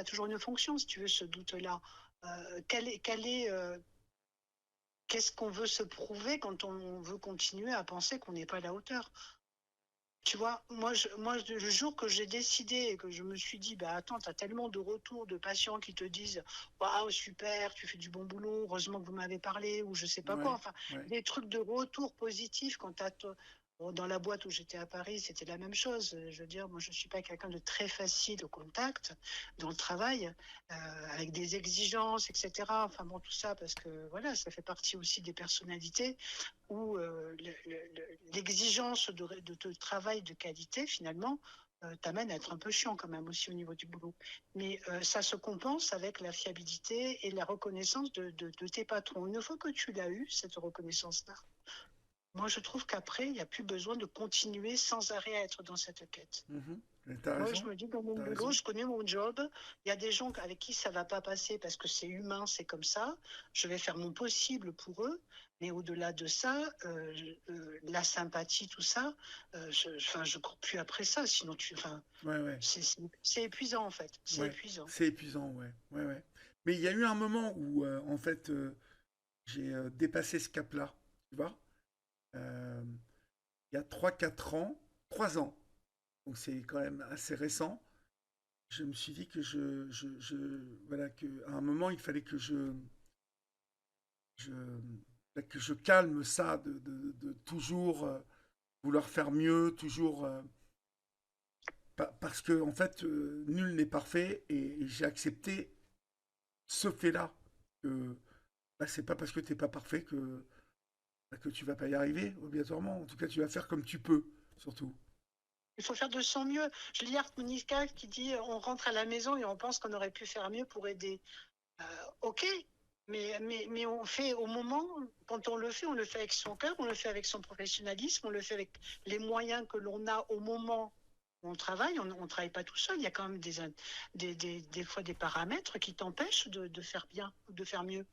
toujours une fonction, si tu veux, ce doute-là. Qu'est-ce qu'on veut se prouver quand on veut continuer à penser qu'on n'est pas à la hauteur? Tu vois, le jour que j'ai décidé et que je me suis dit, bah attends, tu as tellement de retours de patients qui te disent, waouh, super, tu fais du bon boulot, heureusement que vous m'avez parlé, ou je sais pas quoi, Ouais, enfin, ouais, des trucs de retour positifs quand bon, dans la boîte où j'étais à Paris, c'était la même chose. Je veux dire, moi, je suis pas quelqu'un de très facile au contact dans le travail, avec des exigences, etc. Enfin bon, tout ça, parce que voilà, ça fait partie aussi des personnalités où l'exigence de travail de qualité, finalement, t'amène à être un peu chiant quand même aussi au niveau du boulot. Mais ça se compense avec la fiabilité et la reconnaissance de tes patrons. Une fois que tu l'as eu, cette reconnaissance-là, moi je trouve qu'après, il n'y a plus besoin de continuer sans arrêt à être dans cette quête. mhm. Et t'as Moi, je raison, me dis, dans mon t'as boulot, raison. je connais mon job. Il y a des gens avec qui ça va pas passer parce que c'est humain, c'est comme ça. Je vais faire mon possible pour eux. Mais au-delà de ça, la sympathie, tout ça, je cours plus après ça. Sinon, Ouais, ouais, c'est épuisant, en fait. C'est ouais. épuisant. C'est épuisant, ouais, ouais, ouais. Mais il y a eu un moment où, en fait, j'ai dépassé ce cap-là, tu vois. Euh, il y a 3 4 ans, 3 ans, donc c'est quand même assez récent, je me suis dit que voilà, que à un moment, il fallait je, que je calme ça de toujours vouloir faire mieux, toujours parce que en fait, nul n'est parfait et j'ai accepté ce fait-là que bah, c'est pas parce que t'es pas parfait que tu vas pas y arriver obligatoirement. En tout cas, tu vas faire comme tu peux, surtout. Il faut faire de son mieux. Je lis Art Monica qui dit on rentre à la maison et on pense qu'on aurait pu faire mieux pour aider. Ok, mais on fait au moment, quand on le fait avec son cœur, on le fait avec son professionnalisme, on le fait avec les moyens que l'on a au moment où on travaille. On ne travaille pas tout seul, il y a quand même des fois des paramètres qui t'empêchent de faire bien, de faire mieux.